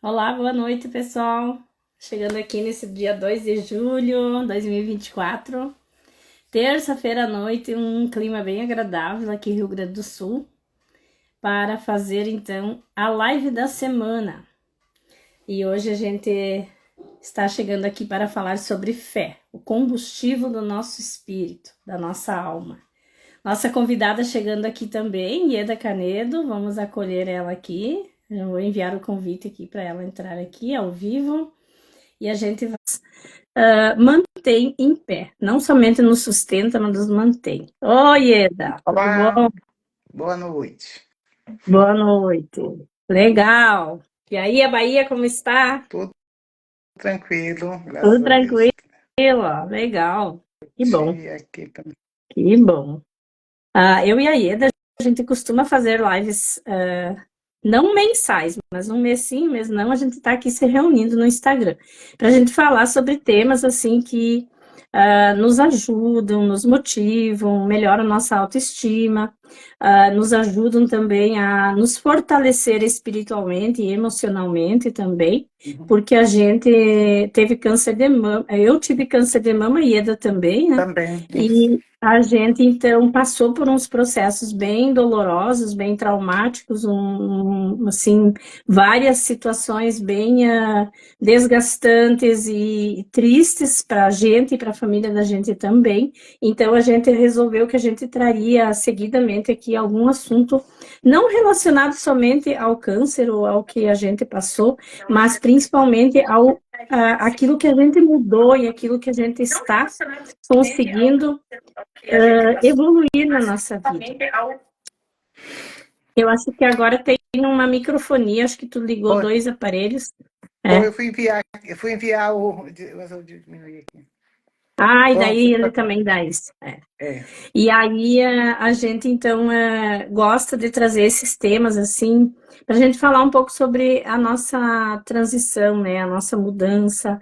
Olá, boa noite, pessoal. Chegando aqui nesse dia 2 de julho de 2024, terça-feira à noite, um clima bem agradável aqui em Rio Grande do Sul, para fazer então a live da semana. E hoje a gente está chegando aqui para falar sobre fé, o combustível do nosso espírito, da nossa alma. Nossa convidada chegando aqui também, Ieda Canedo, vamos acolher ela aqui. Eu vou enviar o convite aqui para ela entrar aqui ao vivo. E a gente mantém em pé, não somente nos sustenta, mas nos mantém. Oi, Ieda, tudo Olá, bom? boa noite. Boa noite. Legal. E aí, a Bahia, como está? Tudo tranquilo, Tudo graças a tranquilo? Deus. Ó, legal. Que bom, Tive aqui também. que bom. Eu e a Ieda, a gente costuma fazer lives não mensais, mas um mês sim, um mês não, a gente está aqui se reunindo no Instagram para a gente falar sobre temas assim que nos ajudam, nos motivam, melhoram a nossa autoestima, nos ajudam também a nos fortalecer espiritualmente e emocionalmente também, Uhum. porque a gente teve câncer de mama, eu tive câncer de mama e Ieda também, né? Também, isso. E a gente, então, passou por uns processos bem dolorosos, bem traumáticos, assim, várias situações bem desgastantes e tristes para a gente e para a família da gente também. Então, a gente resolveu que a gente traria seguidamente aqui algum assunto não relacionado somente ao câncer ou ao que a gente passou, mas principalmente aquilo que a gente mudou e aquilo que a gente está conseguindo evoluir na nossa vida. Eu acho que agora tem uma microfonia, acho que tu ligou Foi, dois aparelhos. foi, É. eu fui enviar o. Mas eu diminuí aqui. Ah, e Pronto, daí ele também dá isso. É. é. E aí a gente então gosta de trazer esses temas assim para a gente falar um pouco sobre a nossa transição, né? A nossa mudança,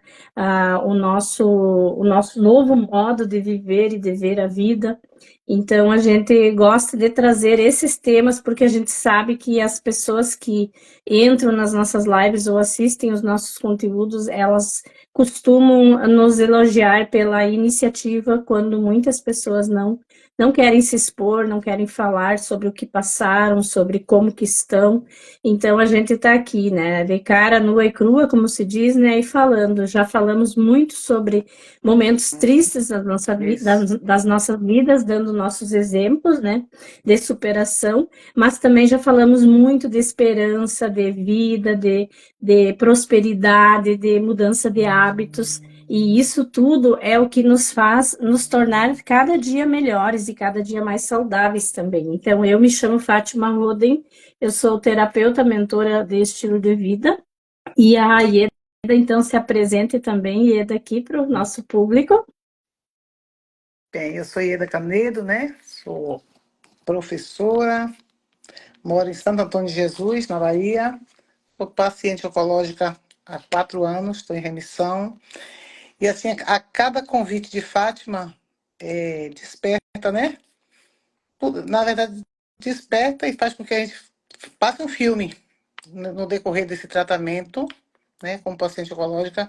o nosso novo modo de viver e de ver a vida. Então a gente gosta de trazer esses temas porque a gente sabe que as pessoas que entram nas nossas lives ou assistem os nossos conteúdos, elas costumam nos elogiar pela iniciativa quando muitas pessoas não querem se expor, não querem falar sobre o que passaram, sobre como que estão. Então a gente está aqui, né, de cara nua e crua, como se diz, né, e falando. Já falamos muito sobre momentos tristes Isso. das nossas vidas, dando nossos exemplos, né, de superação, mas também já falamos muito de esperança, de vida, de prosperidade, de mudança de hábitos. E isso tudo é o que nos faz nos tornar cada dia melhores e cada dia mais saudáveis também. Então, eu me chamo Fátima Roden, eu sou terapeuta, mentora de estilo de vida, e a Ieda, então, se apresente também, Ieda, aqui para o nosso público. Bem, eu sou Ieda Canedo, né? Sou professora, moro em Santo Antônio de Jesus, na Bahia. Sou paciente oncológica há 4 anos, estou em remissão. E assim, a cada convite de Fátima, desperta, né? Na verdade, desperta e faz com que a gente passe um filme no decorrer desse tratamento, né, como paciente oncológica,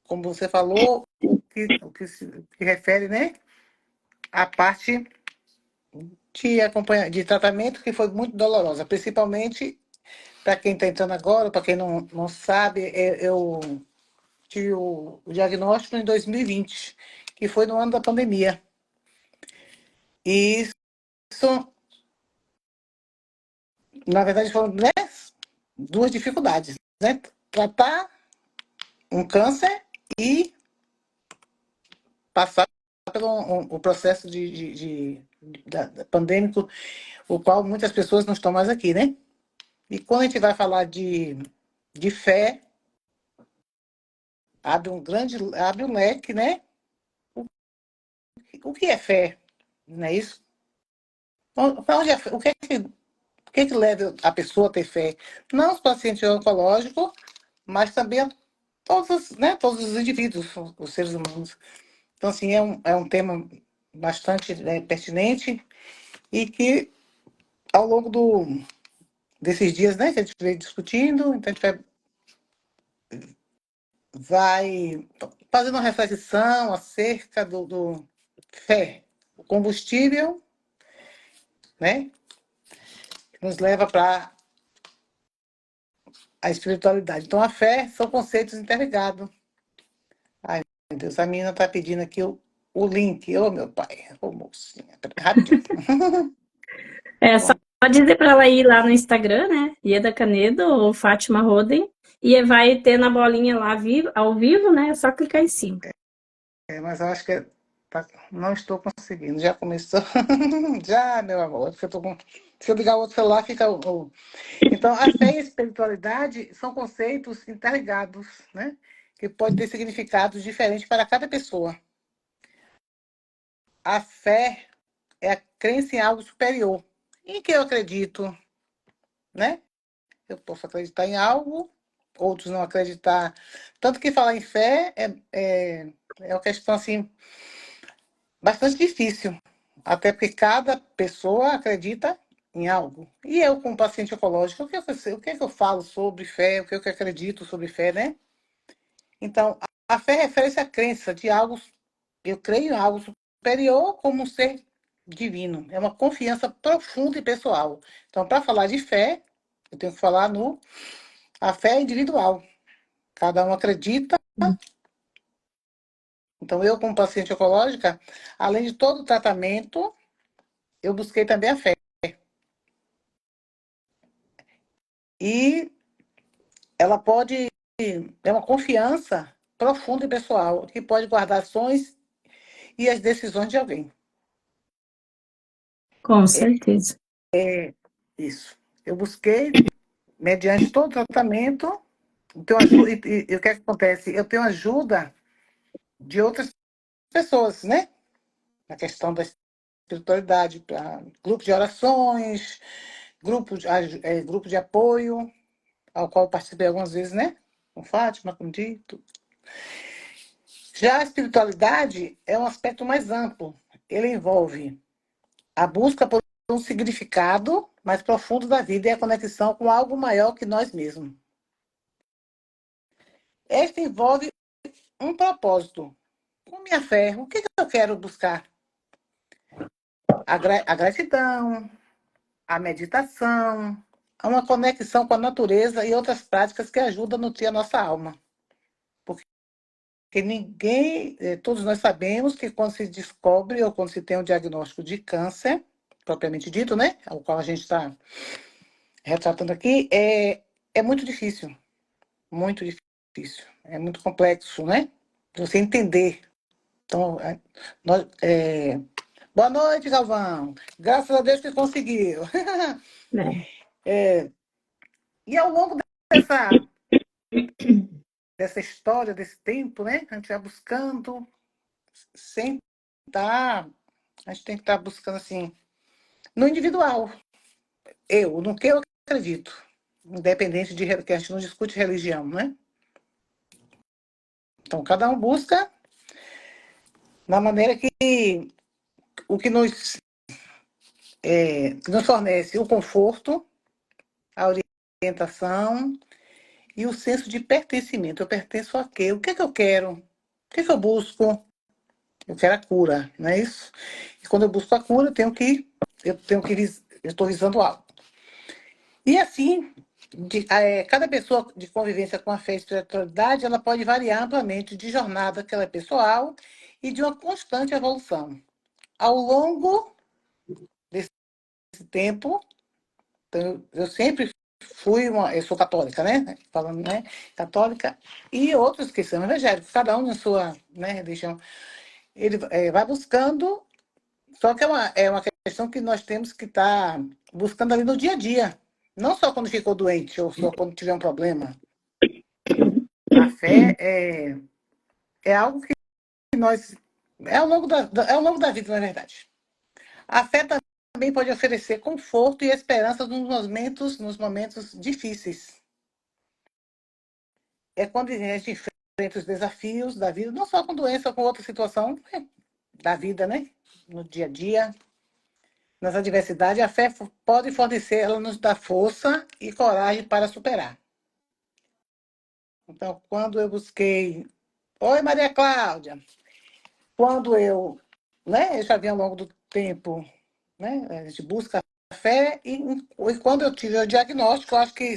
como você falou, o que se que refere, né, à parte de tratamento que foi muito dolorosa, principalmente para quem está entrando agora, para quem não sabe, eu tive o diagnóstico em 2020, que foi no ano da pandemia. E isso, na verdade, foram, né, duas dificuldades, né? Tratar um câncer e passar pelo o processo da pandêmico, o qual muitas pessoas não estão mais aqui, né? E quando a gente vai falar de fé, abre um leque, né? O que é fé? Não é isso? Pra onde é, o que é que leva a pessoa a ter fé? Não os pacientes oncológicos, mas também a todos os indivíduos, os seres humanos. Então, assim, é um tema bastante, né, pertinente e que, ao longo desses dias, né, que a gente veio discutindo, então a gente vai vai fazendo uma reflexão acerca do fé, o combustível, né, que nos leva para a espiritualidade. Então, a fé são conceitos interligados. Ai, meu Deus, a menina está pedindo aqui o link. Ô, meu pai, ô, mocinha, rapidinho. É só Bom, dizer para ela ir lá no Instagram, né? Ieda Canedo ou Fátima Roden, e vai ter na bolinha lá ao vivo, né? É só clicar em cima. mas eu acho que não estou conseguindo. Já começou? Já, meu amor. Se eu ligar o outro celular, fica Então, a fé e a espiritualidade são conceitos interligados, né? Que podem ter significados diferentes para cada pessoa. A fé é a crença em algo superior. Em que eu acredito, né? Eu posso acreditar em algo, outros não acreditar. Tanto que falar em fé é uma questão assim bastante difícil, até porque cada pessoa acredita em algo. E eu, como paciente oncológico, o que é que eu falo sobre fé, o que é que eu acredito sobre fé, né? Então, a fé refere-se à crença de algo, eu creio em algo superior como um ser divino. É uma confiança profunda e pessoal. Então, para falar de fé, eu tenho que falar no a fé é individual. Cada um acredita. Então, eu, como paciente oncológica, além de todo o tratamento, eu busquei também a fé. E ela pode, é uma confiança profunda e pessoal, que pode guardar ações e as decisões de alguém. Com certeza. Isso. Eu busquei, mediante todo o tratamento, tenho ajuda, e o que é que acontece? Eu tenho ajuda de outras pessoas, né? Na questão da espiritualidade, grupo de orações, grupo de apoio, ao qual eu participei algumas vezes, né? Com Fátima, com Dito. Já a espiritualidade é um aspecto mais amplo. Ele envolve a busca por um significado mais profundo da vida e a conexão com algo maior que nós mesmos. Este envolve um propósito. Com minha fé, o que eu quero buscar? A gratidão, a meditação, uma conexão com a natureza e outras práticas que ajudam a nutrir a nossa alma. Porque ninguém, todos nós sabemos que quando se descobre ou quando se tem um diagnóstico de câncer, propriamente dito, né? O qual a gente está retratando aqui, é muito difícil. Muito difícil. É muito complexo, né? Você entender. Então, boa noite, Galvão. Graças a Deus que conseguiu. Né? E ao longo dessa história, desse tempo, né? A gente vai buscando, sem estar. A gente tem que estar buscando assim, no individual. No que eu acredito. Independente que a gente não discute religião, né? Então, cada um busca na maneira que o que nos fornece o conforto, a orientação e o senso de pertencimento. Eu pertenço a quê? O que é que eu quero? O que é que eu busco? Eu quero a cura, não é isso? E quando eu busco a cura, eu estou visando algo. E assim, cada pessoa de convivência com a fé e espiritualidade, ela pode variar amplamente de jornada que ela é pessoal e de uma constante evolução. Ao longo desse tempo, então, eu sempre eu sou católica, né? Falando, né? Católica, e outros que são evangélicos, cada um na sua, né, religião. Ele vai buscando, só que é uma questão que nós temos que estar buscando ali no dia a dia. Não só quando ficou doente ou só quando tiver um problema. A fé é algo que nós. É ao longo da vida, na verdade. A fé também pode oferecer conforto e esperança nos momentos difíceis. É quando a gente enfrenta os desafios da vida, não só com doença, com outra situação da vida, né? No dia a dia, nas adversidades, a fé pode fornecer, ela nos dá força e coragem para superar. Então, quando eu busquei... Oi, Maria Cláudia! Quando eu já vi ao longo do tempo, né? A gente busca a fé e quando eu tive o diagnóstico, eu acho que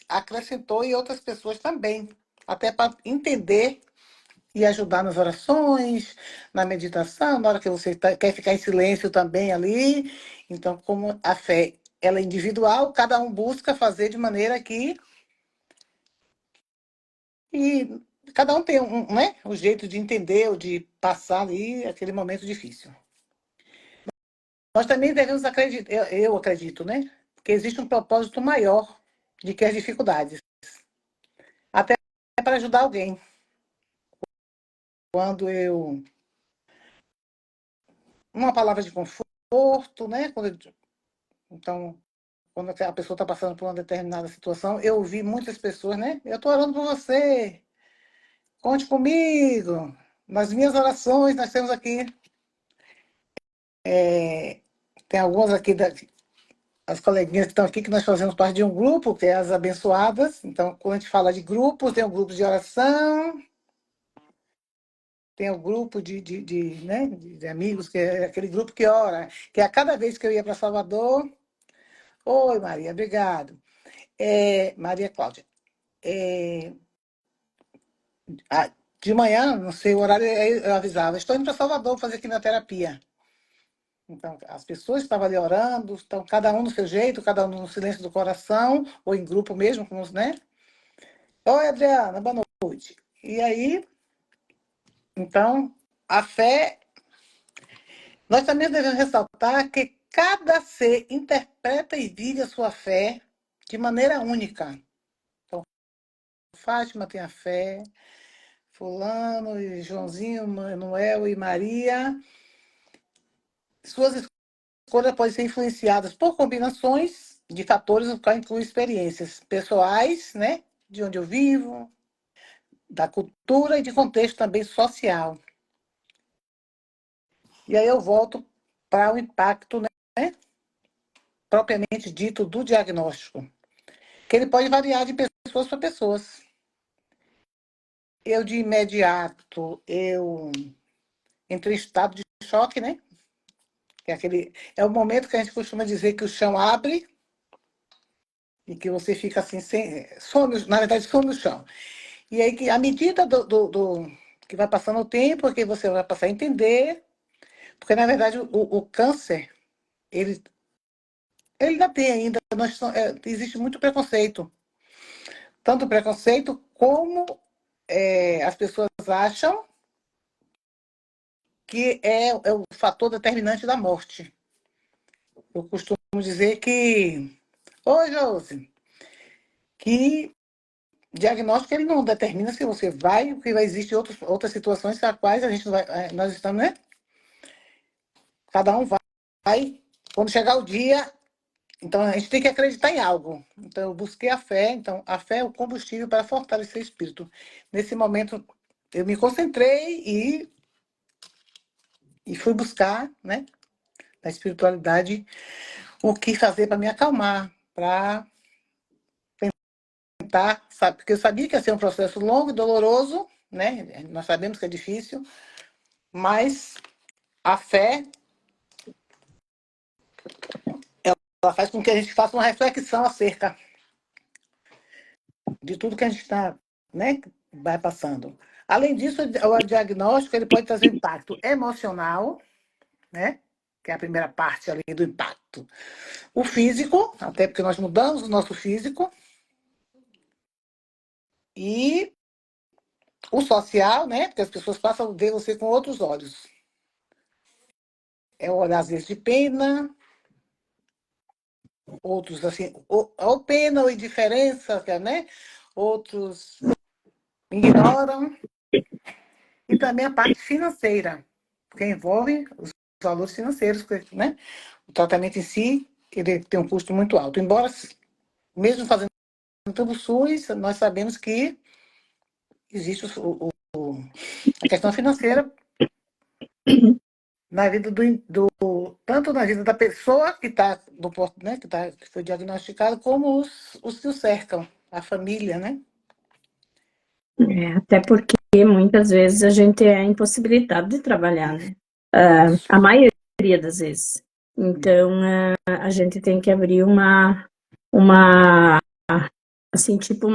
acrescentou e outras pessoas também, até para entender e ajudar nas orações, na meditação, na hora que você quer ficar em silêncio também ali. Então, como a fé ela é individual, cada um busca fazer de maneira que e cada um tem né, um jeito de entender ou de passar ali aquele momento difícil. Nós também devemos acreditar, eu acredito, né, que existe um propósito maior de que as dificuldades, até para ajudar alguém. Quando uma palavra de conforto, né, então quando a pessoa está passando por uma determinada situação, eu ouvi muitas pessoas, né? Eu estou orando por você, conte comigo. Nas minhas orações, nós temos aqui, tem algumas aqui, as coleguinhas que estão aqui, que nós fazemos parte de um grupo, que é as abençoadas. Então, quando a gente fala de grupos, tem o grupo de oração, tem o grupo né, de amigos, que é aquele grupo que ora, que a cada vez que eu ia para Salvador, oi Maria, obrigado. Maria Cláudia. É, de manhã, não sei o horário, eu avisava, estou indo para Salvador fazer quimioterapia. Então, as pessoas estavam ali orando, então, cada um do seu jeito, cada um no silêncio do coração, ou em grupo mesmo, como, né? Oi, Adriana, boa noite. E aí, então, a fé, nós também devemos ressaltar que cada ser interpreta e vive a sua fé de maneira única. Então, Fátima tem a fé, Fulano, e Joãozinho, Manuel e Maria. Suas escolhas podem ser influenciadas por combinações de fatores, o qual inclui experiências pessoais, né? De onde eu vivo, da cultura e de contexto também social. E aí eu volto para o impacto, né, propriamente dito do diagnóstico, que ele pode variar de pessoas para pessoas. Eu, de imediato, eu entrei em estado de choque, né? Que é o momento que a gente costuma dizer que o chão abre e que você fica assim, na verdade, some no chão. E aí, que à medida que vai passando o tempo, que você vai passar a entender, porque, na verdade, o câncer, ele ainda tem ainda, existe muito preconceito. Tanto preconceito como as pessoas acham que é o fator determinante da morte. Eu costumo dizer que, ô Josi, que diagnóstico ele não determina se você vai, porque vai existir outras situações para as quais a gente vai, nós estamos, né? Cada um vai, quando chegar o dia, então a gente tem que acreditar em algo. Então eu busquei a fé, então a fé é o combustível para fortalecer o espírito. Nesse momento eu me concentrei e fui buscar, né, na espiritualidade, o que fazer para me acalmar, para tentar, sabe, porque eu sabia que ia ser um processo longo e doloroso, né? Nós sabemos que é difícil, mas a fé, ela faz com que a gente faça uma reflexão acerca de tudo que a gente está, né, vai passando. Além disso, o diagnóstico ele pode trazer impacto emocional, né, que é a primeira parte ali do impacto. O físico, até porque nós mudamos o nosso físico, e o social, né, porque as pessoas passam a ver você com outros olhos. É o olhar, às vezes, de pena, outros, assim, ou pena ou indiferença, né? Outros ignoram. E também a parte financeira, que envolve os valores financeiros, né? O tratamento em si, ele tem um custo muito alto. Embora, mesmo fazendo pelo SUS, nós sabemos que existe a questão financeira na vida tanto na vida da pessoa que está né, que foi diagnosticado, como os que o cercam, a família, né? Até porque muitas vezes a gente é impossibilitado de trabalhar, né? A Isso. maioria das vezes. Então, a gente tem que abrir uma assim, tipo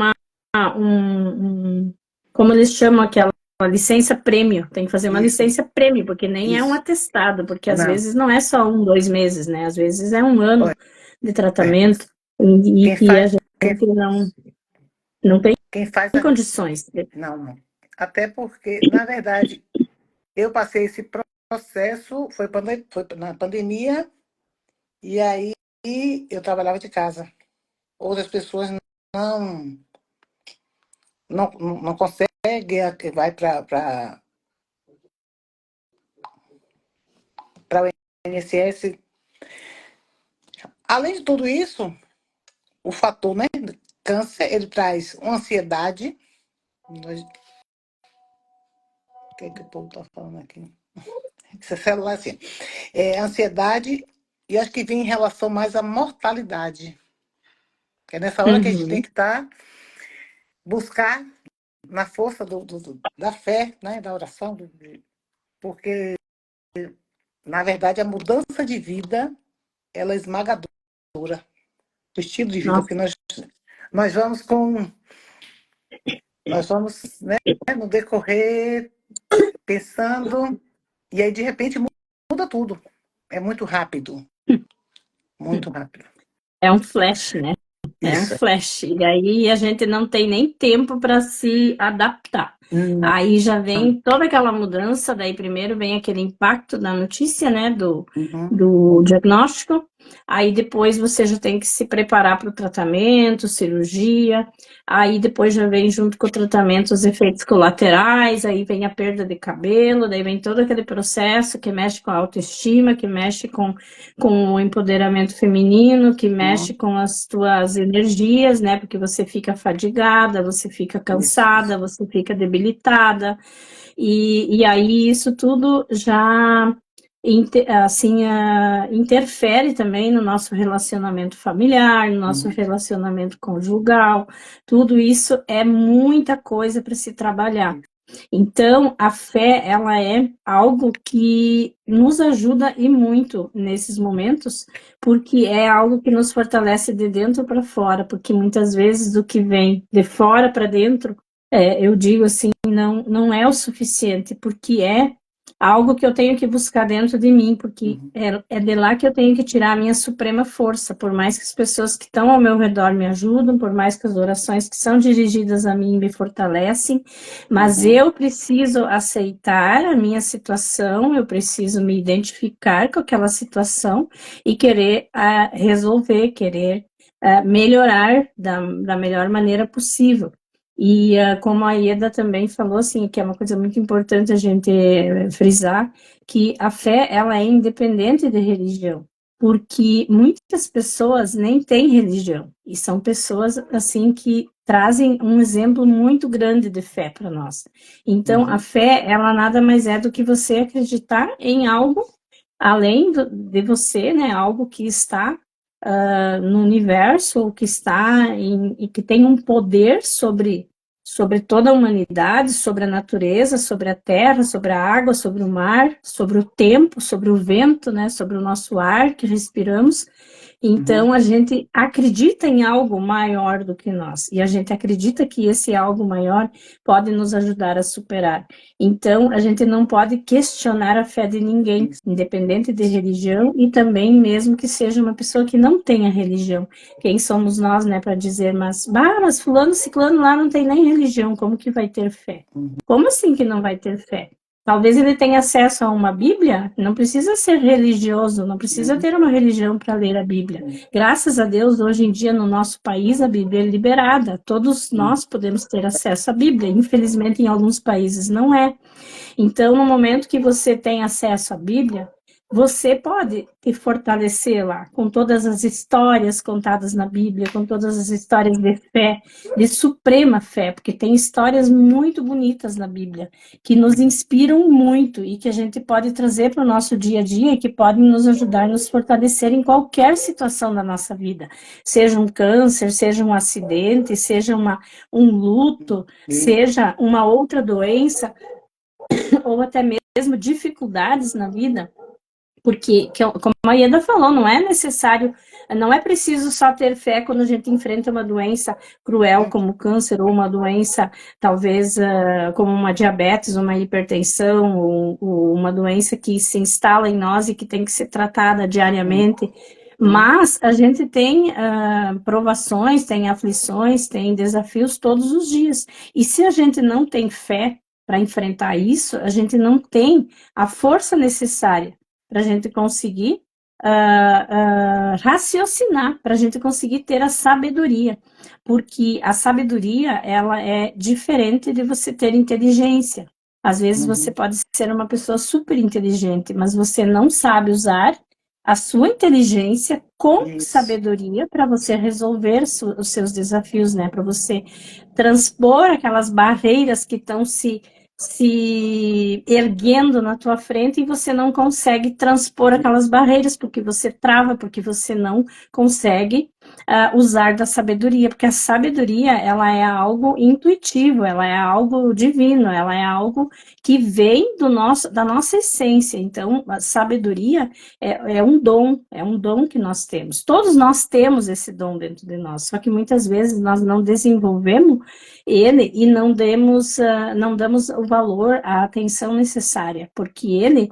como eles chamam aquela licença prêmio, tem que fazer uma Isso, licença prêmio, porque nem é um isso. atestado, porque às Não. vezes não é só 2 meses, né? Às vezes é um ano Olha, de é. tratamento e Quem que a faz, gente quem, não tem quem faz condições. não, não. Até porque, na verdade, eu passei esse processo, foi na pandemia, e aí eu trabalhava de casa. Outras pessoas não, não conseguem, vai para o INSS. Além de tudo isso, o fator, né, câncer, ele traz uma ansiedade. O que o povo está falando aqui? Esse celular, assim, ansiedade, e acho que vem em relação mais à mortalidade. Que é nessa hora que a gente tem Uhum. que buscar na força da fé, né, da oração, porque, na verdade, a mudança de vida, ela é esmagadora, o estilo de vida, Nossa, porque nós vamos nós vamos, né, no decorrer, pensando, e aí, de repente, muda tudo. É muito rápido, muito rápido. é um flash, né? É um Isso. flash. E aí a gente não tem nem tempo para se adaptar. Não. Aí já vem toda aquela mudança, daí primeiro vem aquele impacto da notícia, né, Uhum. do diagnóstico, aí depois você já tem que se preparar para o tratamento, cirurgia, aí depois já vem junto com o tratamento os efeitos colaterais, aí vem a perda de cabelo, daí vem todo aquele processo que mexe com a autoestima, que mexe com o empoderamento feminino, que mexe Uhum. com as tuas energias, né? Porque você fica fadigada, você fica Isso, cansada, isso. você fica debilitada, e aí isso tudo já assim, interfere também no nosso relacionamento familiar, no nosso Uhum. relacionamento conjugal, tudo isso é muita coisa para se trabalhar. Então, a fé, ela é algo que nos ajuda e muito nesses momentos, porque é algo que nos fortalece de dentro para fora, porque muitas vezes o que vem de fora para dentro, eu digo assim, não é o suficiente, porque é algo que eu tenho que buscar dentro de mim, porque Uhum. é de lá que eu tenho que tirar a minha suprema força, por mais que as pessoas que estão ao meu redor me ajudam, por mais que as orações que são dirigidas a mim me fortalecem, mas Uhum. eu preciso aceitar a minha situação, eu preciso me identificar com aquela situação e querer resolver, querer melhorar da melhor maneira possível. E como a Ieda também falou, assim, que é uma coisa muito importante a gente frisar, que a fé, ela é independente de religião, porque muitas pessoas nem têm religião, e são pessoas, assim, que trazem um exemplo muito grande de fé para nós. Então, a Uhum. fé, ela nada mais é do que você acreditar em algo além de você, né, algo que está no universo, ou que está e que tem um poder sobre toda a humanidade, sobre a natureza, sobre a terra, sobre a água, sobre o mar, sobre o tempo, sobre o vento, né, sobre o nosso ar que respiramos. Uhum. Então, a gente acredita em algo maior do que nós, e a gente acredita que esse algo maior pode nos ajudar a superar. Então, a gente não pode questionar a fé de ninguém, Isso. independente de religião, e também mesmo que seja uma pessoa que não tenha religião. Quem somos nós, né, para dizer, mas fulano, ciclano lá não tem nem religião, como que vai ter fé? Uhum. Como assim que não vai ter fé? Talvez ele tenha acesso a uma Bíblia, não precisa ser religioso, não precisa Uhum. ter uma religião para ler a Bíblia. Graças a Deus, hoje em dia, no nosso país, a Bíblia é liberada. Todos Uhum. nós podemos ter acesso à Bíblia. Infelizmente, em alguns países não é. Então, no momento que você tem acesso à Bíblia, você pode te fortalecer lá, com todas as histórias contadas na Bíblia, com todas as histórias de fé, de suprema fé, porque tem histórias muito bonitas na Bíblia, que nos inspiram muito e que a gente pode trazer para o nosso dia a dia e que podem nos ajudar a nos fortalecer em qualquer situação da nossa vida. Seja um câncer, seja um acidente, seja um luto, seja uma outra doença, ou até mesmo dificuldades na vida. Porque, como a Ieda falou, não é necessário, não é preciso só ter fé quando a gente enfrenta uma doença cruel como câncer, ou uma doença, talvez, como uma diabetes, uma hipertensão, ou uma doença que se instala em nós e que tem que ser tratada diariamente. Mas a gente tem provações, tem aflições, tem desafios todos os dias. E se a gente não tem fé para enfrentar isso, a gente não tem a força necessária para a gente conseguir raciocinar, para a gente conseguir ter a sabedoria, porque a sabedoria, ela é diferente de você ter inteligência. Às vezes você pode ser uma pessoa super inteligente, mas você não sabe usar a sua inteligência com sabedoria para você resolver os seus desafios, né? Para você transpor aquelas barreiras que estão se erguendo na tua frente e você não consegue transpor aquelas barreiras, porque você trava, porque você não consegue usar da sabedoria, porque a sabedoria, ela é algo intuitivo, ela é algo divino, ela é algo que vem da nossa essência. Então, a sabedoria é um dom que nós temos. Todos nós temos esse dom dentro de nós, só que muitas vezes nós não desenvolvemos ele e não damos o valor, a atenção necessária, porque ele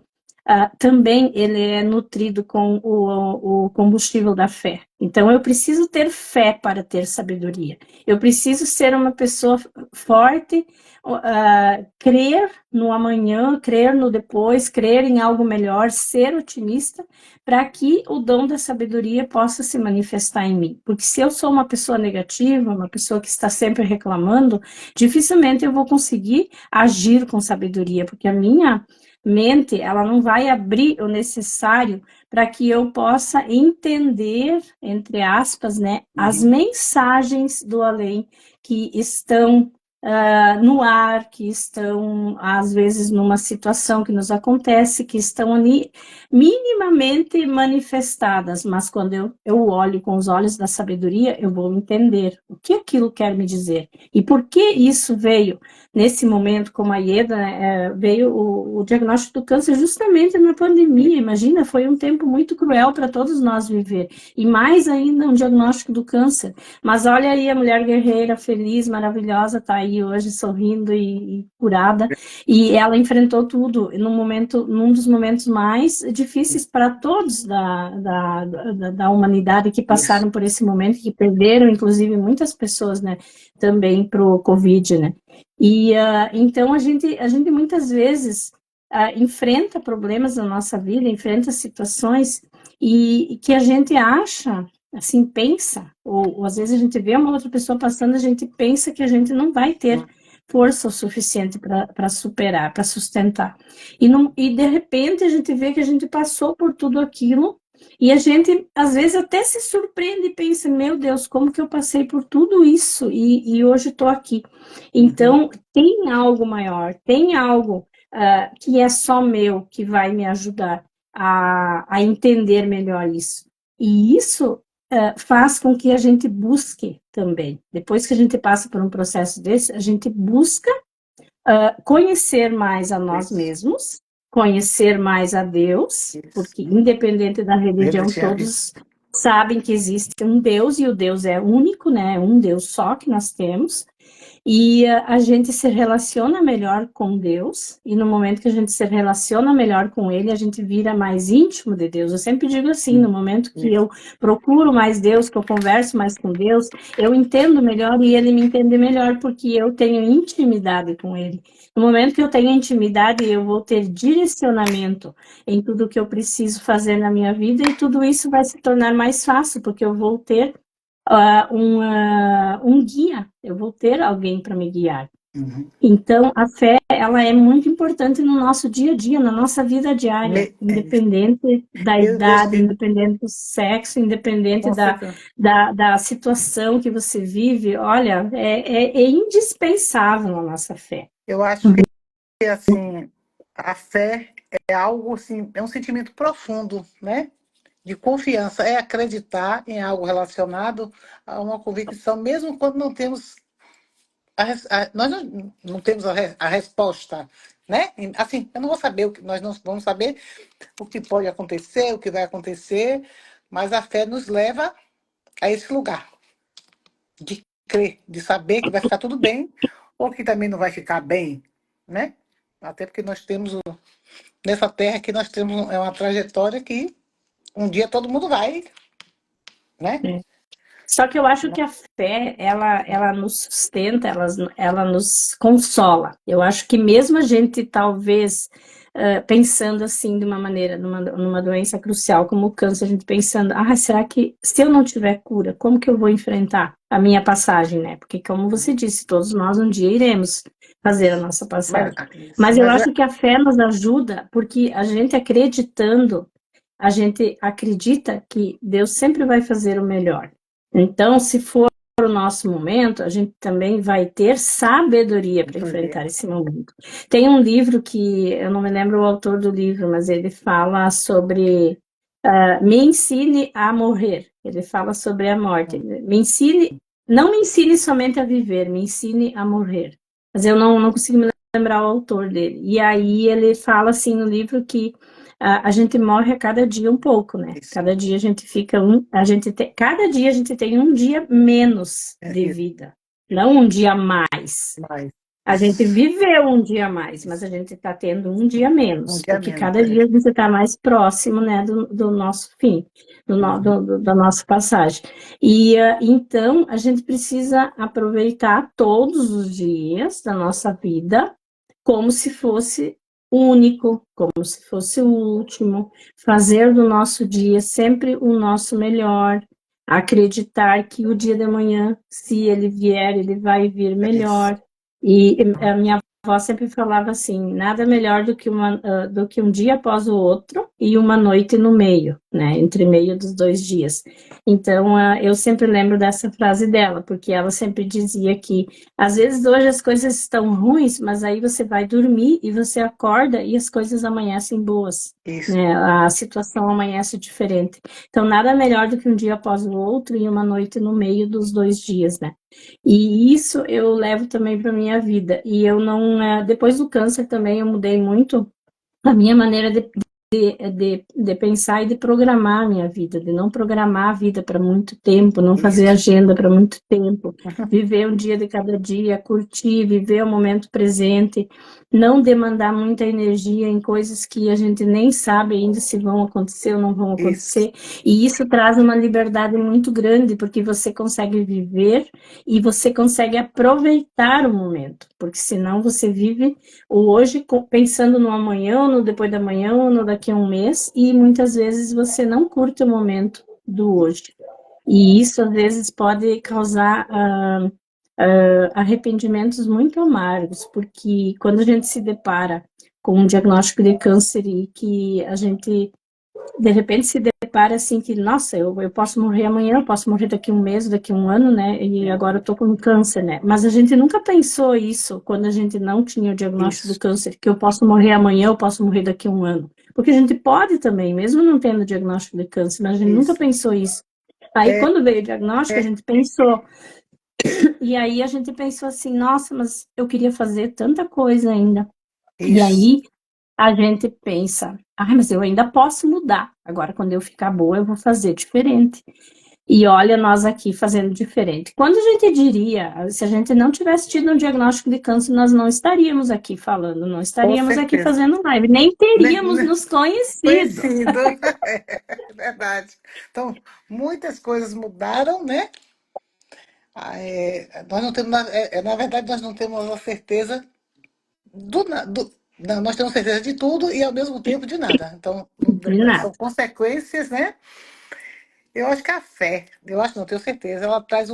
também ele é nutrido com o combustível da fé. Então, eu preciso ter fé para ter sabedoria. Eu preciso ser uma pessoa forte, crer no amanhã, crer no depois, crer em algo melhor, ser otimista, para que o dom da sabedoria possa se manifestar em mim. Porque se eu sou uma pessoa negativa, uma pessoa que está sempre reclamando, dificilmente eu vou conseguir agir com sabedoria, porque a minha mente, ela não vai abrir o necessário para que eu possa entender, entre aspas, né, as mensagens do além que estão no ar, que estão, às vezes, numa situação que nos acontece, que estão ali minimamente manifestadas, mas quando eu olho com os olhos da sabedoria, eu vou entender o que aquilo quer me dizer e por que isso veio nesse momento, como a Ieda, veio o diagnóstico do câncer justamente na pandemia. Imagina, foi um tempo muito cruel para todos nós viver, e mais ainda um diagnóstico do câncer. Mas olha aí, a mulher guerreira, feliz, maravilhosa, está aí hoje sorrindo e curada, e ela enfrentou tudo num dos momentos mais difíceis para todos da humanidade que passaram por esse momento, que perderam, inclusive, muitas pessoas, né, também para o Covid, né. E então a gente muitas vezes enfrenta problemas na nossa vida, enfrenta situações e que a gente acha, assim, pensa, ou às vezes a gente vê uma outra pessoa passando, a gente pensa que a gente não vai ter força o suficiente para superar, para sustentar. E de repente a gente vê que a gente passou por tudo aquilo e a gente, às vezes, até se surpreende e pensa, meu Deus, como que eu passei por tudo isso e hoje estou aqui. Então, tem algo maior, tem algo que é só meu, que vai me ajudar a entender melhor isso. E isso faz com que a gente busque também. Depois que a gente passa por um processo desse, a gente busca conhecer mais a nós mesmos, conhecer mais a Deus, porque independente da religião, todos sabem que existe um Deus, e o Deus é único, né? Um Deus só que nós temos, e a gente se relaciona melhor com Deus, e no momento que a gente se relaciona melhor com Ele, a gente vira mais íntimo de Deus. Eu sempre digo assim, no momento que eu procuro mais Deus, que eu converso mais com Deus, eu entendo melhor e Ele me entende melhor, porque eu tenho intimidade com Ele. No momento que eu tenho intimidade, eu vou ter direcionamento em tudo que eu preciso fazer na minha vida, e tudo isso vai se tornar mais fácil, porque eu vou ter um guia, eu vou ter alguém para me guiar. Uhum. Então, a fé, ela é muito importante no nosso dia a dia, na nossa vida diária, É isso. independente da Eu vejo idade, que, independente do sexo, independente com certeza, da situação que você vive, olha, é indispensável a nossa fé. eu acho que, assim, a fé é algo, assim, é um sentimento profundo, né? De confiança, é acreditar em algo relacionado a uma convicção, mesmo quando não temos nós não temos a resposta, né? Assim, eu não vou saber o que nós não vamos saber o que pode acontecer, o que vai acontecer, mas a fé nos leva a esse lugar de crer, de saber que vai ficar tudo bem ou que também não vai ficar bem, né? Até porque nós temos nessa terra que nós temos uma trajetória que um dia todo mundo vai, né? Só que eu acho que a fé, ela nos sustenta, ela nos consola. Eu acho que mesmo a gente, talvez, pensando assim, de uma maneira, numa doença crucial como o câncer, a gente pensando, será que se eu não tiver cura, como que eu vou enfrentar a minha passagem, né? Porque, como você disse, todos nós um dia iremos fazer a nossa Mas, passagem. isso, Mas eu mas acho que a fé nos ajuda, porque a gente acreditando, a gente acredita que Deus sempre vai fazer o melhor. Então, se for o nosso momento, a gente também vai ter sabedoria para enfrentar esse momento. Tem um livro que eu não me lembro o autor do livro, mas ele fala sobre me ensine a morrer. Ele fala sobre a morte. Me ensine, não me ensine somente a viver, me ensine a morrer. Mas eu não consigo me lembrar o autor dele. E aí ele fala assim no livro que a gente morre a cada dia um pouco, né? isso, Cada dia a gente fica cada dia a gente tem um dia menos de isso, vida, não um dia a mais. mas A gente isso, viveu um dia a mais, mas isso. a gente está tendo um dia Um menos, dia porque menos. cada dia a gente está mais próximo, né, do nosso fim, Uhum. da nossa passagem. E então a gente precisa aproveitar todos os dias da nossa vida como se fosse único, como se fosse o último, fazer do nosso dia sempre o nosso melhor, acreditar que o dia de amanhã, se ele vier, ele vai vir Isso. melhor. E a minha avó sempre falava assim, nada melhor do que um dia após o outro e uma noite no meio, né, entre meio dos dois dias. Então, eu sempre lembro dessa frase dela, porque ela sempre dizia que às vezes hoje as coisas estão ruins, mas aí você vai dormir e você acorda e as coisas amanhecem boas, Isso. né? A situação amanhece diferente. Então, nada melhor do que um dia após o outro e uma noite no meio dos dois dias, né? E isso eu levo também para minha vida. E eu não, depois do câncer também eu mudei muito a minha maneira de pensar e de programar a minha vida, de não programar a vida para muito tempo, não fazer Isso. agenda para muito tempo, viver um dia de cada dia, curtir, viver o momento presente, não demandar muita energia em coisas que a gente nem sabe ainda se vão acontecer ou não vão Isso. acontecer. E isso traz uma liberdade muito grande, porque você consegue viver e você consegue aproveitar o momento, porque senão você vive o hoje pensando no amanhã, ou no depois da manhã, ou no daqui a um mês, e muitas vezes você não curte o momento do hoje. E isso às vezes pode causar arrependimentos muito amargos, porque quando a gente se depara com um diagnóstico de câncer e que a gente de repente se depara assim que, nossa, eu posso morrer amanhã, eu posso morrer daqui a um mês, daqui a um ano, né? E agora eu tô com câncer, né? Mas a gente nunca pensou isso quando a gente não tinha o diagnóstico do Isso. câncer, que eu posso morrer amanhã, eu posso morrer daqui a um ano. Porque a gente pode também, mesmo não tendo o diagnóstico de câncer, mas a gente nunca Isso. pensou isso. Aí, É, quando veio o diagnóstico, a é gente pensou. E aí a gente pensou assim, nossa, mas eu queria fazer tanta coisa ainda. E isso. aí a gente pensa, mas eu ainda posso mudar. Agora, quando eu ficar boa, eu vou fazer diferente. E olha, nós aqui fazendo diferente. Quando a gente diria, se a gente não tivesse tido um diagnóstico de câncer, nós não estaríamos aqui falando, não Com estaríamos aqui certeza. fazendo live, nem Né, teríamos né, nos conhecido. conhecido. É verdade. Então, muitas coisas mudaram, né? Nós não temos, na verdade, nós não temos a certeza não, nós temos certeza de tudo e ao mesmo tempo de nada. Então, De nada. são consequências, né? Eu acho que a fé, eu acho não, tenho certeza, ela traz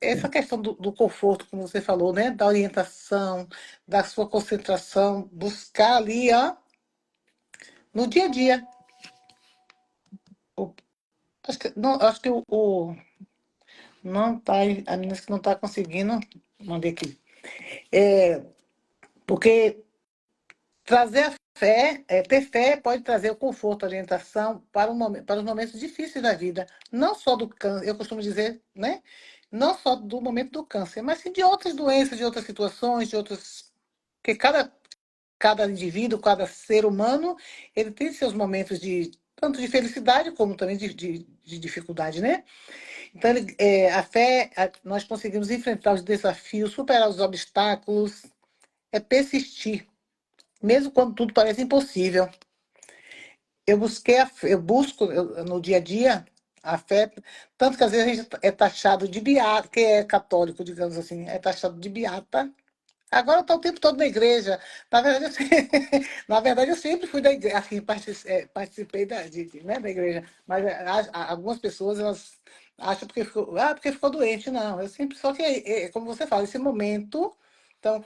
essa questão do conforto, como você falou, né? Da orientação, da sua concentração, buscar ali, ó, no dia a dia. O- acho que não tá, a menina que não está conseguindo, mandei aqui. Porque trazer a fé, ter fé pode trazer o conforto, a orientação para, para os momentos difíceis da vida. Não só do câncer, eu costumo dizer, né? Não só do momento do câncer, mas sim de outras doenças, de outras situações, de outros. Porque cada indivíduo, cada ser humano, ele tem seus momentos de tanto de felicidade como também de dificuldade, né? Então, a fé, nós conseguimos enfrentar os desafios, superar os obstáculos, é persistir, mesmo quando tudo parece impossível. Eu busco no dia a dia a fé, tanto que às vezes a gente é taxado de beata, que é católico, digamos assim, é taxado de beata. Agora está o tempo todo na igreja. Na verdade, na verdade, eu sempre fui da igreja, assim, participei né, da igreja. Mas algumas pessoas elas acham porque ficou doente. Não, eu sempre, só que, como você fala, esse momento, então,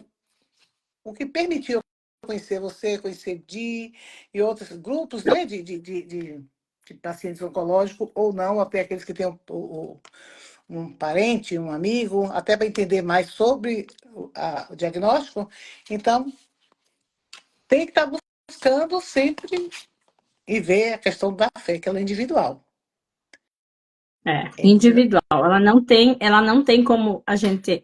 o que permitiu conhecer você, conhecer Di e outros grupos, né, de pacientes oncológicos, ou não, até aqueles que têm um parente, um amigo, até para entender mais sobre o diagnóstico. Então, tem que estar buscando sempre e ver a questão da fé, que ela é individual. Individual. Ela não tem como a gente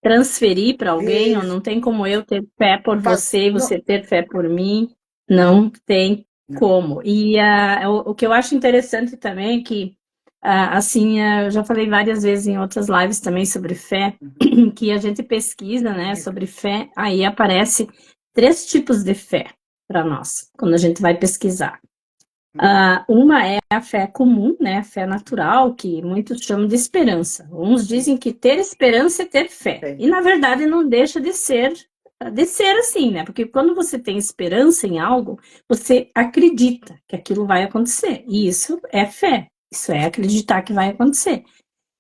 transferir para alguém, ou Isso, não tem como eu ter fé por você e não, você ter fé por mim. Não tem não. como. E o que eu acho interessante também é que, assim, eu já falei várias vezes em outras lives também sobre fé, que a gente pesquisa, né, Isso. sobre fé, aí aparece 3 tipos de fé para nós, quando a gente vai pesquisar. Uma é a fé comum, né, a fé natural, que muitos chamam de esperança. Uns dizem que ter esperança é ter fé. Tem. E, na verdade, não deixa de ser assim, né? Porque quando você tem esperança em algo, você acredita que aquilo vai acontecer. E isso é fé. Isso é acreditar que vai acontecer.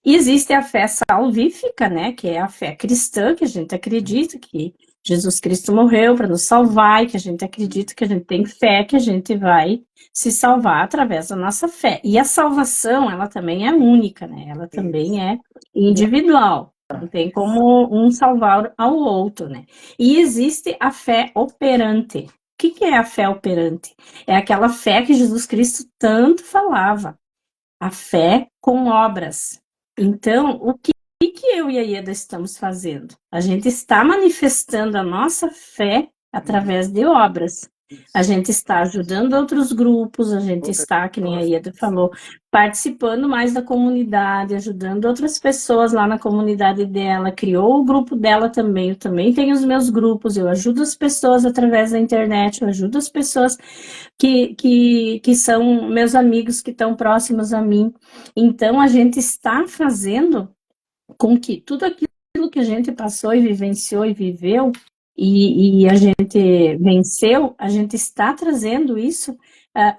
E existe a fé salvífica, né, que é a fé cristã, que a gente acredita que Jesus Cristo morreu para nos salvar, e que a gente acredita que a gente tem fé, que a gente vai se salvar através da nossa fé. E a salvação, ela também é única, né? Ela Isso. também é individual. Não tem como um salvar ao outro, né? E existe a fé operante. O que é a fé operante? É aquela fé que Jesus Cristo tanto falava, a fé com obras. Então, o que eu e a Ieda estamos fazendo? A gente está manifestando a nossa fé através de obras. A Isso. gente está ajudando outros grupos, a gente Outras está, que nem a pessoas. Ieda falou, participando mais da comunidade, ajudando outras pessoas lá na comunidade dela, criou o grupo dela também, eu também tenho os meus grupos, eu ajudo as pessoas através da internet, eu ajudo as pessoas que são meus amigos que estão próximos a mim. Então, a gente está fazendo com que tudo aquilo que a gente passou e vivenciou e viveu, e a gente venceu, a gente está trazendo isso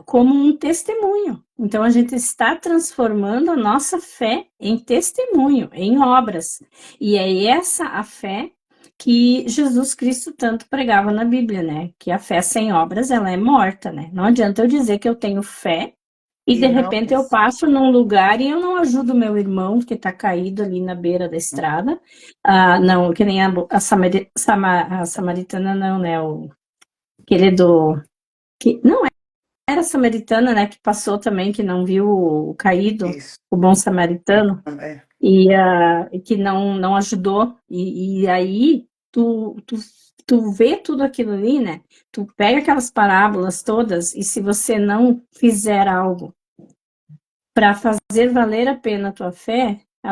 como um testemunho. Então, a gente está transformando a nossa fé em testemunho, em obras. E é essa a fé que Jesus Cristo tanto pregava na Bíblia, né? Que a fé sem obras, ela é morta, né? Não adianta eu dizer que eu tenho fé e de E não, repente eu passo num lugar e eu não ajudo meu irmão que está caído ali na beira da estrada. Não, que nem a samaritana, não, né? Aquele do. Que, não era samaritana, né? Que passou também, que não viu o caído, isso. o bom samaritano, É. e que não ajudou. E aí tu vê tudo aquilo ali, né? Tu pega aquelas parábolas todas, e se você não fizer algo para fazer valer a pena a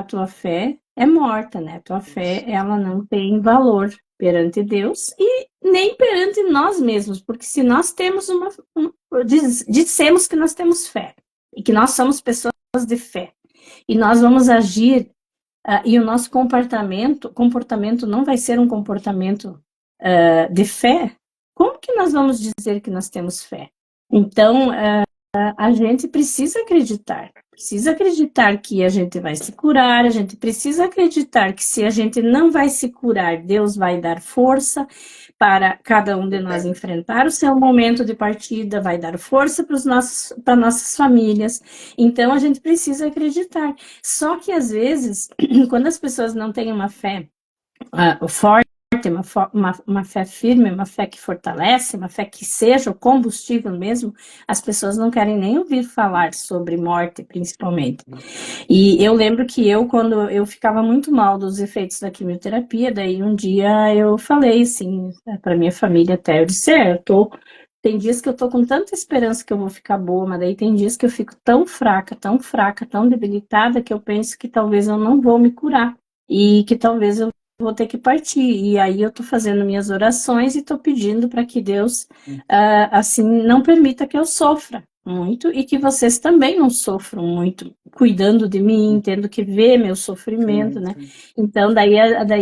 tua fé é morta, né? A tua fé, Isso. ela não tem valor perante Deus e nem perante nós mesmos, porque se nós temos dissemos que nós temos fé e que nós somos pessoas de fé e nós vamos agir e o nosso comportamento não vai ser um comportamento de fé, como que nós vamos dizer que nós temos fé? Então, a gente precisa acreditar que a gente vai se curar, a gente precisa acreditar que se a gente não vai se curar, Deus vai dar força para cada um de nós enfrentar o seu momento de partida, vai dar força para nossas famílias. Então a gente precisa acreditar. Só que às vezes, quando as pessoas não têm uma fé forte, uma fé firme, uma fé que fortalece, uma fé que seja o combustível mesmo, as pessoas não querem nem ouvir falar sobre morte, principalmente. E eu lembro que quando eu ficava muito mal dos efeitos da quimioterapia, daí um dia eu falei assim para minha família até, eu disse, tem dias que eu tô com tanta esperança que eu vou ficar boa, mas daí tem dias que eu fico tão fraca, tão debilitada, que eu penso que talvez eu não vou me curar e que talvez eu vou ter que partir. E aí eu tô fazendo minhas orações e tô pedindo para que Deus, assim, não permita que eu sofra muito e que vocês também não sofram muito, cuidando de mim, tendo que ver meu sofrimento, né? Então, daí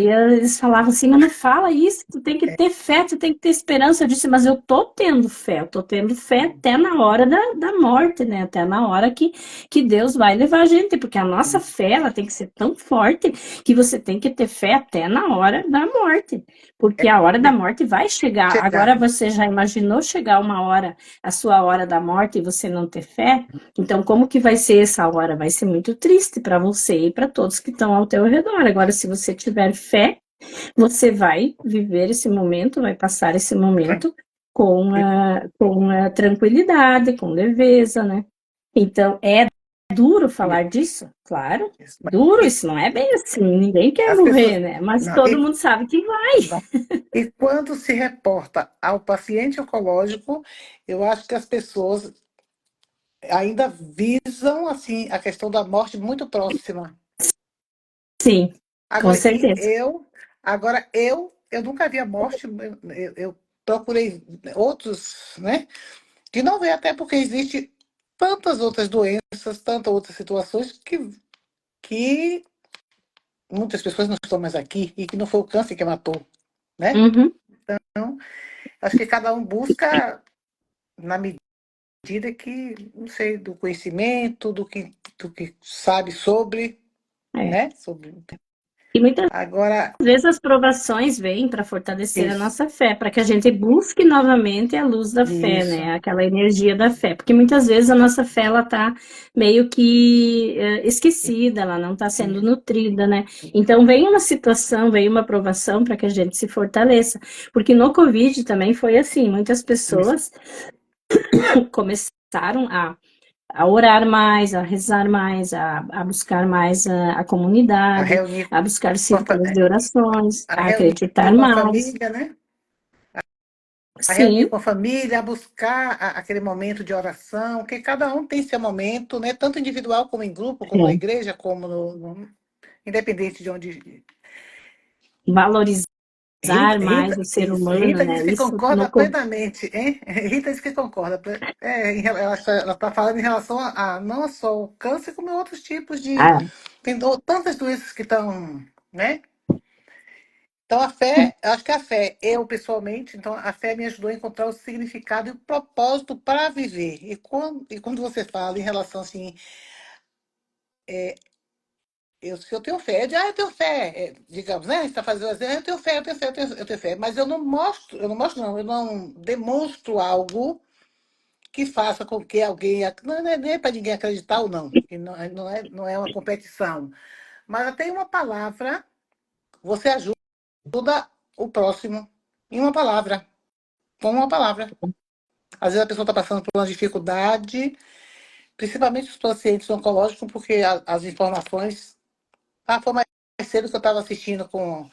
eles falavam assim, mas não fala isso, tu tem que ter fé, tu tem que ter esperança. Eu disse, mas eu tô tendo fé até na hora da morte, né? Até na hora que Deus vai levar a gente, porque a nossa fé, ela tem que ser tão forte que você tem que ter fé até na hora da morte, porque a hora da morte vai chegar. Agora Chegar. você já imaginou chegar uma hora, a sua hora da morte e você não ter fé? Então, como que vai ser essa hora? Vai ser muito triste para você e para todos que estão ao teu redor. Agora, se você tiver fé, você vai viver esse momento, vai passar esse momento com a tranquilidade, com leveza, né? Então, é duro falar disso? Claro, duro, E isso não é bem assim, ninguém quer as morrer, pessoas. né? Mas Não, todo mundo sabe que vai. e quando se reporta ao paciente oncológico, eu acho que as pessoas ainda visam assim a questão da morte muito próxima. Sim, com Agora, certeza. eu nunca vi a morte, eu procurei outros, né? Que não vê, até porque existe tantas outras doenças, tantas outras situações que muitas pessoas não estão mais aqui e que não foi o câncer que matou, né? Uhum, Então, acho que cada um busca na medida que, não sei, do conhecimento, do que sabe sobre, é. né? Sobre. E muitas Agora, vezes as provações vêm para fortalecer a isso, nossa fé, para que a gente busque novamente a luz da fé, isso, né? Aquela energia da fé, porque muitas vezes a nossa fé ela tá meio que esquecida, ela não está sendo isso, nutrida, né? Então vem uma situação, vem uma provação para que a gente se fortaleça, porque no Covid também foi assim, muitas isso. pessoas começaram a orar mais, a rezar mais, a buscar mais a A comunidade, reunir, a buscar círculos de orações, a a reunir acreditar com a mais. família, né? A reunir Sim, com a família, a buscar aquele momento de oração, que cada um tem seu momento, né? Tanto individual como em grupo, como na é. igreja, como independente de onde. Valorizar mais o ser Isso. humano, Rita né? disse que Isso concorda no plenamente, hein? Rita disse que concorda. Ela está falando em relação não só o câncer, como outros tipos de. ah, Tem tantas doenças que estão, né? Então, a fé, eu acho que a fé, eu pessoalmente, então a fé me ajudou a encontrar o significado e o propósito para viver. E quando você fala em relação assim, se eu tenho fé, eu tenho fé, digamos, né? Você está fazendo assim, eu tenho fé, eu tenho fé, eu tenho fé, mas eu não demonstro algo que faça com que alguém, não é nem para ninguém acreditar ou não, que não é uma competição, mas até uma palavra, você ajuda o próximo em uma palavra, com uma palavra. Às vezes a pessoa está passando por uma dificuldade, principalmente os pacientes oncológicos, porque as informações. Foi mais cedo que eu estava assistindo com.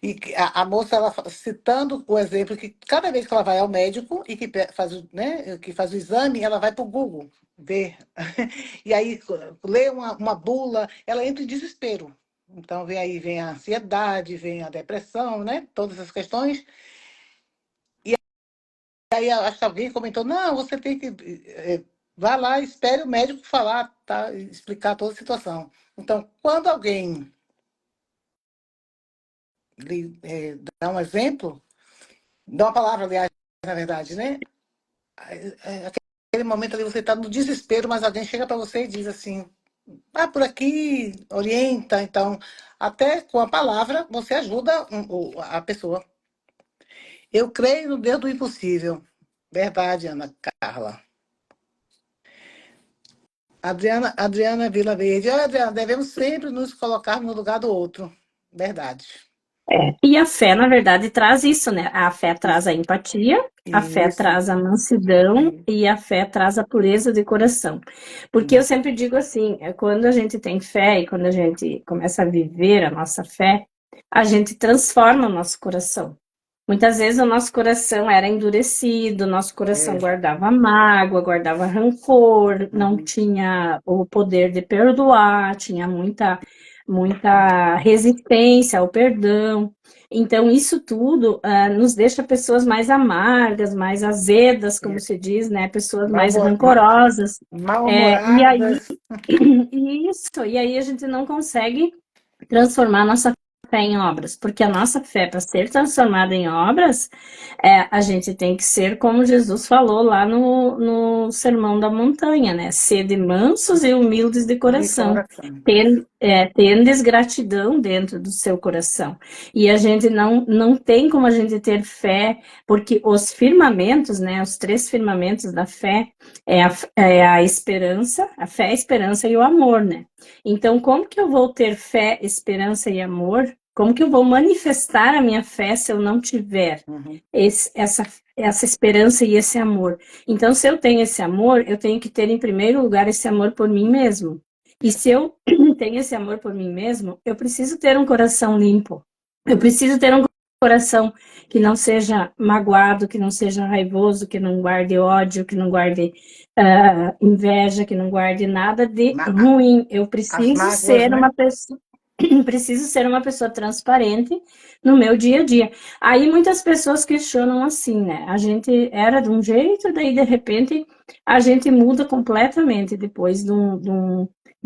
E a moça, ela citando o exemplo que cada vez que ela vai ao médico e que faz, né, que faz o exame, ela vai para o Google ver. E aí lê uma bula, ela entra em desespero. Então vem a ansiedade, vem a depressão, né? Todas essas questões. Aí acho que alguém comentou, não, você tem que. Vá lá, espere o médico falar, tá? Explicar toda a situação. Então, quando alguém dá um exemplo, dá uma palavra, aliás, na verdade, né? momento ali você está no desespero, mas alguém chega para você e diz assim, ah, por aqui, orienta. Então, até com a palavra, você ajuda a pessoa. Eu creio no Deus do impossível. Verdade, Ana Carla. Adriana Vila Verde. Olha, Adriana, devemos sempre nos colocar no lugar do outro. Verdade. E a fé, na verdade, traz isso, né? A fé traz a empatia, a fé Isso. traz a mansidão e a fé traz a pureza de coração. Porque eu sempre digo assim, quando a gente tem fé e quando a gente começa a viver a nossa fé, a gente transforma o nosso coração. Muitas vezes o nosso coração era endurecido, o nosso coração É. guardava mágoa, guardava rancor, não tinha o poder de perdoar, tinha muita resistência ao perdão. Então, isso tudo nos deixa pessoas mais amargas, mais azedas, como se diz, né? Pessoas mais rancorosas. E aí, Mal-humoradas. e aí a gente não consegue transformar a nossa fé em obras, porque a nossa fé, para ser transformada em obras, a gente tem que ser como Jesus falou lá no Sermão da Montanha, né? Sede mansos e humildes de De coração, coração. tendes gratidão dentro do seu coração. E a gente não tem como a gente ter fé, porque os firmamentos, né? Os três firmamentos da fé é a esperança, a fé, a esperança e o amor, né? Então, como que eu vou ter fé, esperança e amor? Como que eu vou manifestar a minha fé se eu não tiver essa esperança e esse amor? Então, se eu tenho esse amor, eu tenho que ter, em primeiro lugar, esse amor por mim mesmo. E se eu tenho esse amor por mim mesmo, eu preciso ter um coração limpo. Eu preciso ter um coração que não seja magoado, que não seja raivoso, que não guarde ódio, que não guarde inveja, que não guarde nada de ruim. Eu As preciso mágoas, ser né? uma pessoa, preciso ser uma pessoa transparente no meu dia a dia. Aí muitas pessoas questionam assim, né? A gente era de um jeito, daí de repente a gente muda completamente depois de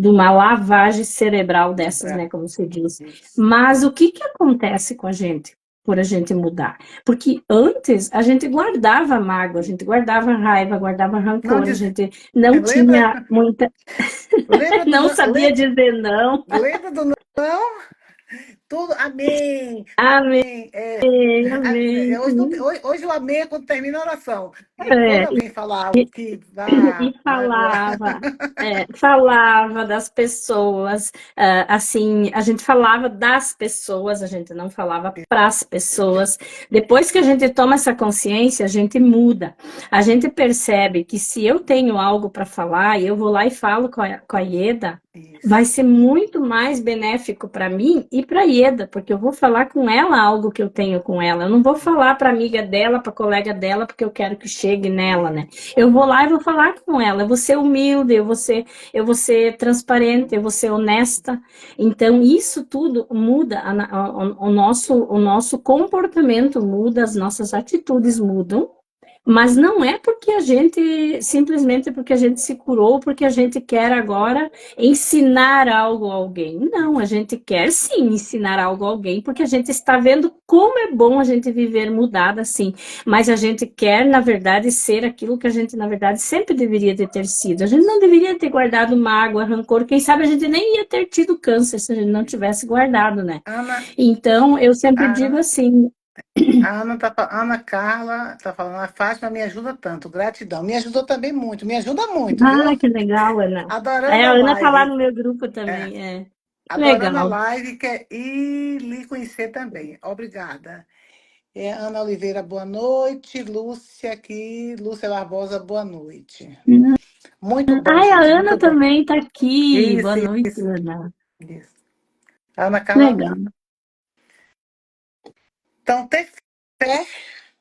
uma lavagem cerebral dessas, né? Como se diz. Mas o que que acontece com a gente? Por a gente mudar. Porque antes a gente guardava mágoa, a gente guardava raiva, guardava Não rancor, a diz... gente não Lembra, tinha muita. lembra do Não não, sabia dizer não. lembra do não? Tudo, amém. Amém, É, amém. hoje o amém é quando termina a oração. E quando É, alguém fala algo que vá e magoar, falava das pessoas, assim, a gente falava das pessoas, a gente não falava para as pessoas. Depois que a gente toma essa consciência, a gente muda. A gente percebe que se eu tenho algo para falar e eu vou lá e falo com a Ieda, vai isso. ser muito mais benéfico para mim e para a Ieda, porque eu vou falar com ela algo que eu tenho com ela. Eu não vou falar para amiga dela, para colega dela, porque eu quero que chegue nela, né? Eu vou lá e vou falar com ela, eu vou ser humilde, eu vou ser transparente, eu vou ser honesta. Então, isso tudo muda o nosso comportamento muda, as nossas atitudes mudam, mas não é porque a gente, simplesmente porque a gente se curou, porque a gente quer agora ensinar algo a alguém. Não, a gente quer sim ensinar algo a alguém, porque a gente está vendo como é bom a gente viver mudada assim. Mas a gente quer, na verdade, ser aquilo que a gente, na verdade, sempre deveria ter sido. A gente não deveria ter guardado mágoa, rancor. Quem sabe a gente nem ia ter tido câncer se a gente não tivesse guardado, né? Ana, Então, eu sempre digo a, assim. Ana Carla está falando, a Fátima me ajuda tanto, gratidão. Me ajudou também muito, me ajuda muito, Ah, viu? que legal, Ana. Adorando A a Ana tá lá live. no meu grupo É, também. adorando a Legal. live e lhe conhecer também. Obrigada. Ana Oliveira, boa noite. Lúcia aqui, Lúcia Barbosa, boa noite. Muito bom, Ai, a gente, Ana muito bom. também tá aqui. Boa Isso, noite, isso, Ana. isso. Ana Carla, Legal. então, ter fé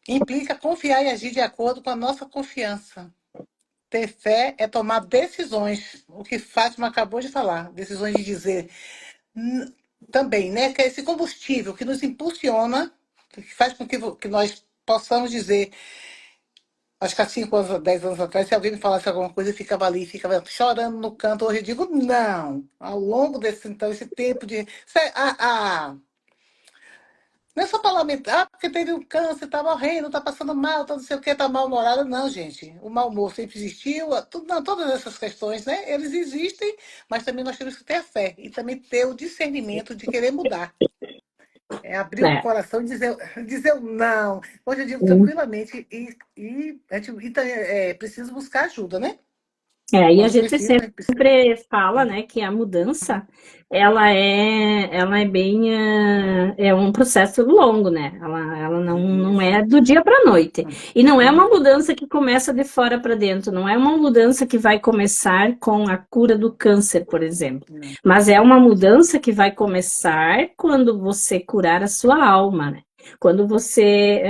implica confiar e agir de acordo com a nossa confiança. Ter fé é tomar decisões, o que Fátima acabou de falar, decisões de dizer também, né? Que é esse combustível que nos impulsiona, que faz com que nós possamos dizer, acho que há 5 anos, 10 anos atrás, se alguém me falasse alguma coisa, eu ficava ali, ficava chorando no canto. Hoje eu digo, não. Ao longo desse, então, esse tempo de. Não é só para lamentar, porque teve um câncer, está morrendo, está passando mal, tá não sei o que, está mal-humorado. Não, gente. O mau humor sempre existiu. Tudo, não, todas essas questões, né? Eles existem, mas também nós temos que ter a fé e também ter o discernimento de querer mudar. É abrir o É. coração e dizer, dizer o não. Hoje eu digo tranquilamente e também é preciso buscar ajuda, né? E a Quando gente precisa, a gente precisa. sempre fala, né, que a mudança, ela é bem, é um processo longo, né? Ela não Isso. é do dia para a noite. E não é uma Uhum. mudança que começa de fora para dentro, não é uma mudança que vai começar com a cura do câncer, por exemplo. Não. Mas é uma mudança que vai começar quando você curar a sua alma, né? Quando você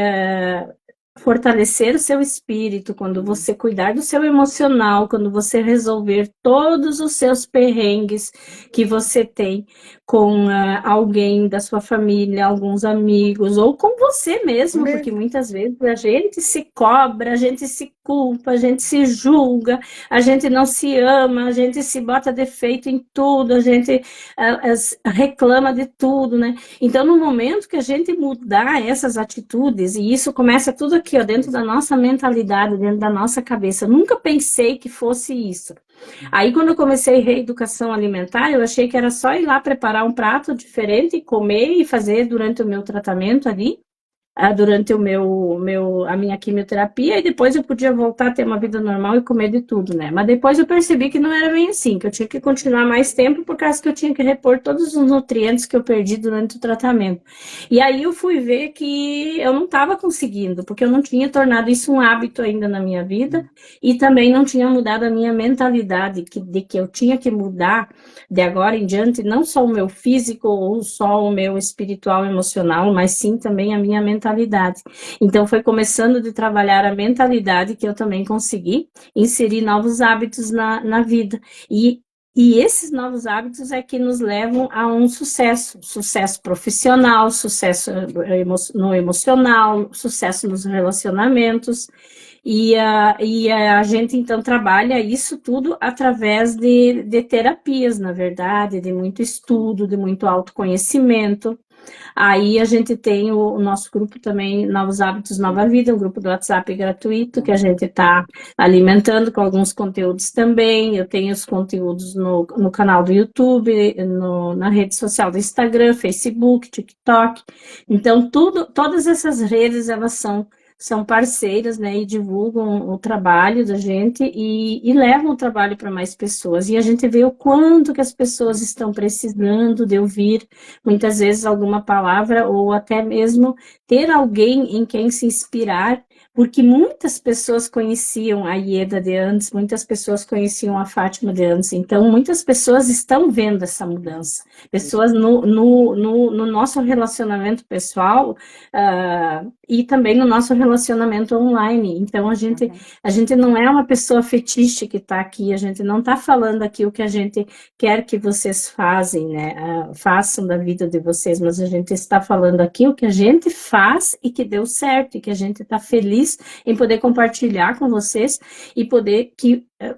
fortalecer o seu espírito, quando você cuidar do seu emocional, quando você resolver todos os seus perrengues que você tem com alguém da sua família, alguns amigos, ou com você mesmo, porque Mesmo. muitas vezes a gente se cobra, a gente se culpa, a gente se julga, a gente não se ama, a gente se bota defeito em tudo, a gente reclama de tudo, né? Então, no momento que a gente mudar essas atitudes, e isso começa tudo aqui, ó, dentro da nossa mentalidade, dentro da nossa cabeça. Eu nunca pensei que fosse isso. Aí, quando eu comecei reeducação alimentar, eu achei que era só ir lá preparar um prato diferente, comer e fazer durante o meu tratamento ali, durante a minha quimioterapia, e depois eu podia voltar a ter uma vida normal e comer de tudo, né? Mas depois eu percebi que não era bem assim, que eu tinha que continuar mais tempo por causa que eu tinha que repor todos os nutrientes que eu perdi durante o tratamento. E aí eu fui ver que eu não estava conseguindo, porque eu não tinha tornado isso um hábito ainda na minha vida e também não tinha mudado a minha mentalidade de que eu tinha que mudar de agora em diante, não só o meu físico ou só o meu espiritual emocional, mas sim também a minha mentalidade. Então, foi começando de trabalhar a mentalidade que eu também consegui inserir novos hábitos na vida. E esses novos hábitos é que nos levam a um sucesso profissional, sucesso no emocional, sucesso nos relacionamentos. E a gente, então, trabalha isso tudo através de terapias, na verdade, de muito estudo, de muito autoconhecimento. Aí a gente tem o nosso grupo também, Novos Hábitos, Nova Vida, um grupo do WhatsApp gratuito, que a gente está alimentando com alguns conteúdos também. Eu tenho os conteúdos no canal do YouTube, na rede social do Instagram, Facebook, TikTok. Então, todas essas redes, elas são parceiras, né, e divulgam o trabalho da gente e levam o trabalho para mais pessoas. E a gente vê o quanto que as pessoas estão precisando de ouvir, muitas vezes, alguma palavra ou até mesmo ter alguém em quem se inspirar, porque muitas pessoas conheciam a Ieda de antes, muitas pessoas conheciam a Fátima de antes, então muitas pessoas estão vendo essa mudança. Pessoas no nosso relacionamento pessoal, e também no nosso relacionamento online. Então, a gente não é uma pessoa fetiche que está aqui, a gente não está falando aqui o que a gente quer que vocês fazem, né? Façam da vida de vocês, mas a gente está falando aqui o que a gente faz e que deu certo, e que a gente está feliz em poder compartilhar com vocês e poder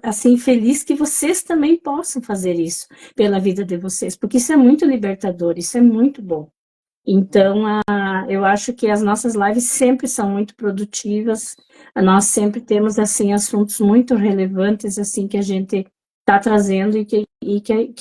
assim, feliz que vocês também possam fazer isso pela vida de vocês, porque isso é muito libertador, isso é muito bom. Então, eu acho que as nossas lives sempre são muito produtivas, nós sempre temos, assim, assuntos muito relevantes, assim, que a gente está trazendo que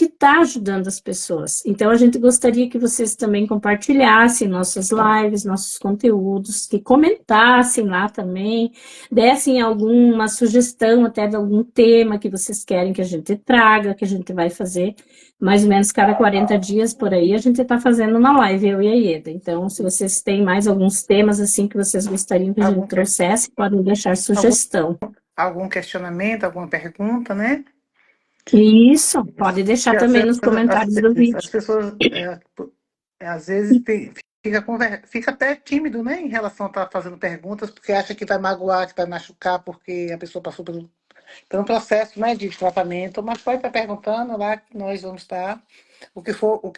está ajudando as pessoas. Então, a gente gostaria que vocês também compartilhassem nossas lives, nossos conteúdos, que comentassem lá também, dessem alguma sugestão até de algum tema que vocês querem que a gente traga, que a gente vai fazer mais ou menos cada 40 dias por aí, a gente está fazendo uma live, eu e a Ieda. Então, se vocês têm mais alguns temas assim que vocês gostariam que a gente Algum, trouxesse, podem deixar algum, sugestão. algum questionamento, alguma pergunta, né? Isso, pode deixar Porque às também vezes nos comentários do vídeo. as pessoas às vezes fica até tímido, né, em relação a estar fazendo perguntas, porque acha que vai magoar, que vai machucar, porque a pessoa passou por um processo, né, de tratamento, mas pode estar perguntando lá que nós vamos estar, o que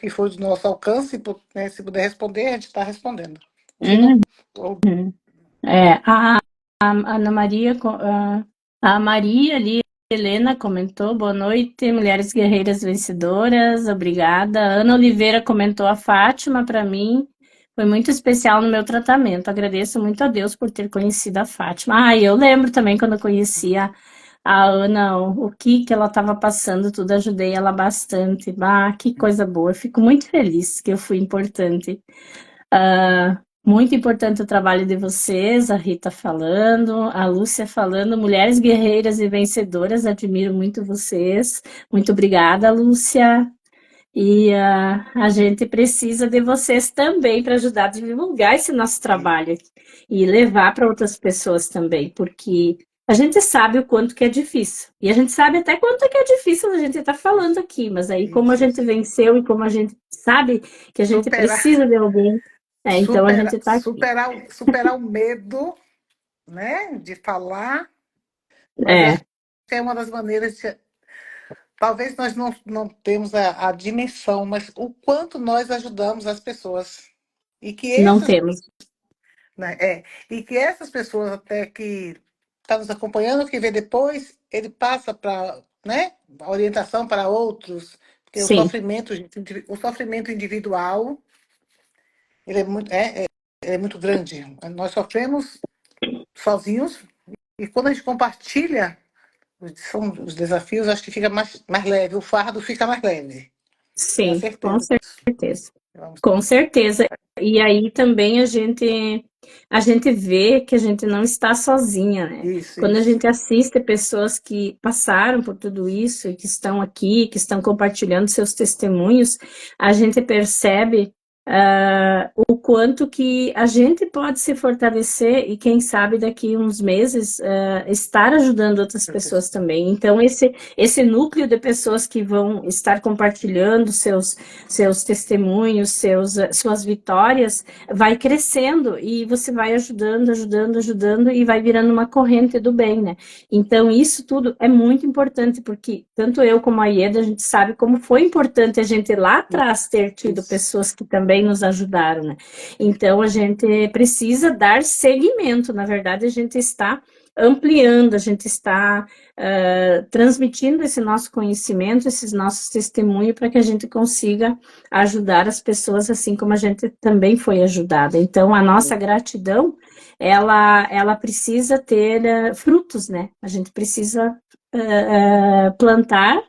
for do nosso alcance, né, se puder responder, a gente está respondendo. O que não, ou- Uhum. A Ana Maria, a Maria ali, Helena comentou, boa noite, mulheres guerreiras vencedoras, obrigada. A Ana Oliveira comentou a Fátima para mim, Foi muito especial no meu tratamento. Agradeço muito a Deus por ter conhecido a Fátima. Ah, e eu lembro também quando eu conheci a Ana, o que ela estava passando, tudo, ajudei ela bastante. Ah, que coisa boa. Eu fico muito feliz que eu fui importante. Muito importante o trabalho de vocês, a Rita falando, a Lúcia falando, mulheres guerreiras e vencedoras, admiro muito vocês. Muito obrigada, Lúcia. E a gente precisa de vocês também para ajudar a divulgar esse nosso trabalho e levar para outras pessoas também, porque a gente sabe o quanto que é difícil. E a gente sabe até quanto que é difícil a gente estar falando aqui, mas aí como a Isso. gente venceu e como a gente sabe que a gente Superar, precisa de alguém, então a gente superar, está aqui. superar, superar o medo, né, de falar, mas eu É, acho que é uma das maneiras de. Talvez nós não temos a dimensão, mas o quanto nós ajudamos as pessoas. E que não essas, temos. né, e que essas pessoas até que estão nos acompanhando, que vê depois, ele passa para, né, a orientação para outros, porque Sim, o sofrimento individual, ele é muito grande. Nós sofremos sozinhos, e quando a gente compartilha, são os desafios, acho que fica mais leve, o fardo fica mais leve. Tenho sim, com certeza disso. certeza. Vamos. Com certeza. E aí também a gente vê que a gente não está sozinha, né? Isso, Quando a isso. gente assiste pessoas que passaram por tudo isso e que estão aqui, que estão compartilhando seus testemunhos, a gente percebe o quanto que a gente pode se fortalecer e quem sabe daqui uns meses estar ajudando outras pessoas também. Então esse núcleo de pessoas que vão estar compartilhando seus testemunhos, suas vitórias, vai crescendo e você vai ajudando, ajudando, ajudando e vai virando uma corrente do bem, né? Então, isso tudo é muito importante, porque tanto eu como a Ieda, a gente sabe como foi importante a gente lá atrás ter tido Isso. pessoas que também nos ajudaram, né? Então, a gente precisa dar seguimento, na verdade, a gente está ampliando, a gente está transmitindo esse nosso conhecimento, esses nossos testemunhos, para que a gente consiga ajudar as pessoas assim como a gente também foi ajudada. Então, a nossa gratidão, ela precisa ter frutos, né? A gente precisa plantar,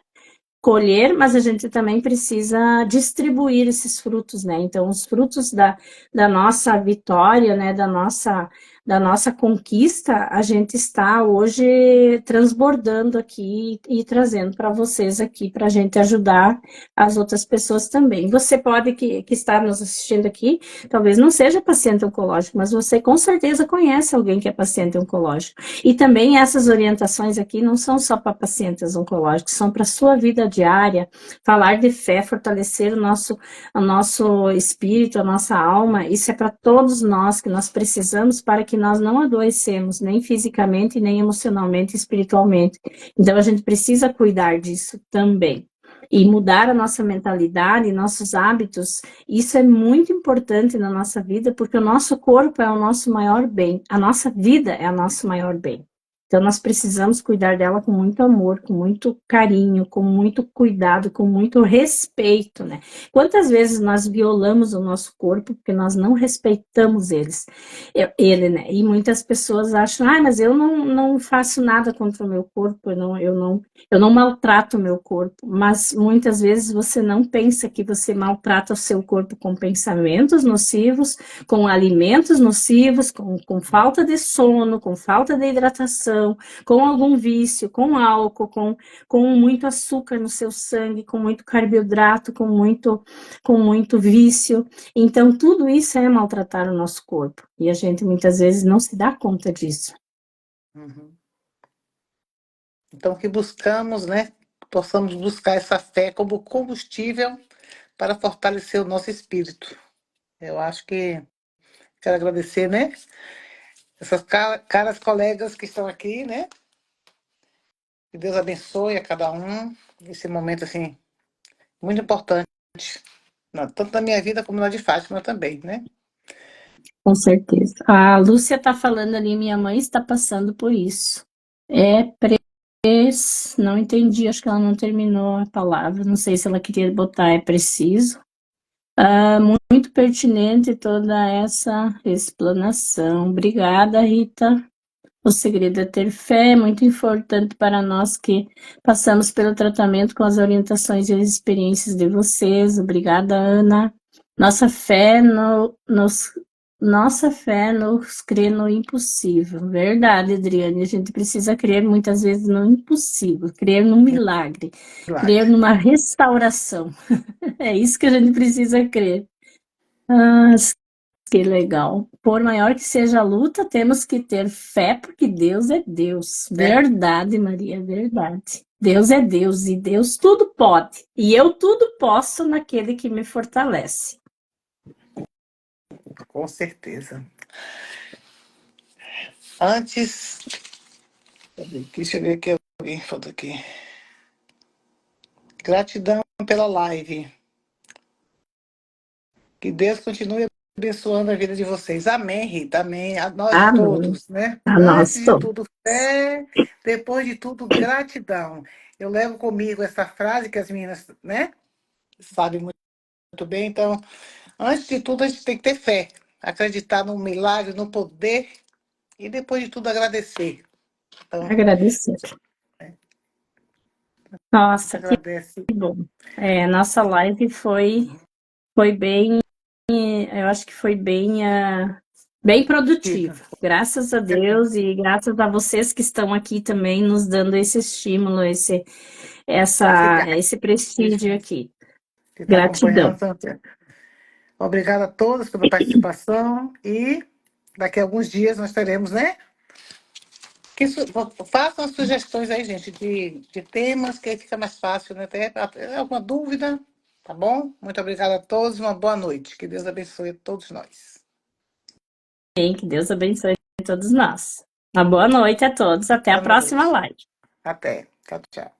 colher, mas a gente também precisa distribuir esses frutos, né? Então, os frutos da nossa vitória, né, da nossa conquista, a gente está hoje transbordando aqui e trazendo para vocês aqui, para a gente ajudar as outras pessoas também. Você pode, que está nos assistindo aqui, talvez não seja paciente oncológico, mas você com certeza conhece alguém que é paciente oncológico. E também essas orientações aqui não são só para pacientes oncológicos, são para a sua vida diária, falar de fé, fortalecer o nosso espírito, a nossa alma, isso é para todos nós que nós precisamos para que nós não adoecemos, nem fisicamente, nem emocionalmente, espiritualmente. Então a gente precisa cuidar disso também. E mudar a nossa mentalidade, nossos hábitos, isso é muito importante na nossa vida, porque o nosso corpo é o nosso maior bem, a nossa vida é o nosso maior bem. Então, nós precisamos cuidar dela com muito amor, com muito carinho, com muito cuidado, com muito respeito, né? Quantas vezes nós violamos o nosso corpo porque nós não respeitamos ele, né? E muitas pessoas acham, mas eu não faço nada contra o meu corpo, eu não maltrato o meu corpo, mas muitas vezes você não pensa que você maltrata o seu corpo com pensamentos nocivos, com alimentos nocivos, com falta de sono, com falta de hidratação, com algum vício, com álcool, com muito açúcar no seu sangue, com muito carboidrato, com muito vício. Então, tudo isso é maltratar o nosso corpo. E a gente muitas vezes não se dá conta disso. Uhum. Então, que buscamos, né? Possamos buscar essa fé como combustível para fortalecer o nosso espírito. Eu acho que quero agradecer, né? Essas caras colegas que estão aqui, né? Que Deus abençoe a cada um. Esse momento, assim, muito importante, tanto na minha vida como na de Fátima também, né? Com certeza. A Lúcia está falando ali, minha mãe está passando por isso. Não entendi, acho que ela não terminou a palavra. Não sei se ela queria botar é preciso. Muito pertinente toda essa explanação. Obrigada, Rita. O segredo é ter fé, é muito importante para nós que passamos pelo tratamento com as orientações e as experiências de vocês. Obrigada, Ana. Nossa fé nos crê no impossível. Verdade, Adriane. A gente precisa crer muitas vezes no impossível, crer no milagre, crer Milagre. numa restauração. É isso que a gente precisa crer. Ah, que legal. Por maior que seja a luta, temos que ter fé, porque Deus é Deus. É, Verdade, Maria, verdade. Deus é Deus e Deus tudo pode. E eu tudo posso naquele que me fortalece. com certeza. Antes, deixa eu ver aqui, alguém falou aqui. Gratidão pela live. Que Deus continue abençoando a vida de vocês. Amém, Rita. Amém. A nós Amém. todos, né? A nós Antes de todos. tudo, fé. Depois de tudo, gratidão. Eu levo comigo essa frase que as meninas, né, sabem muito bem. Então, antes de tudo, a gente tem que ter fé. Acreditar no milagre, no poder. E depois de tudo, agradecer. Então, Agradecer. Nossa, que agradece. bom. Nossa live foi bem, eu acho que foi bem Rita. produtiva. Graças a Deus e graças a vocês que estão aqui também nos dando esse estímulo, Obrigada. esse prestígio aqui. Que está acompanhando Gratidão. tanto. Obrigada a todos pela participação e daqui a alguns dias nós teremos, né? Façam as sugestões aí, gente, de temas, que aí fica mais fácil, né? Até alguma dúvida, tá bom? Muito obrigada a todos, uma boa noite. Que Deus abençoe a todos nós. Que Deus abençoe todos nós. Uma boa noite a todos. Até a Boa próxima noite. live. Até. Tchau, tchau.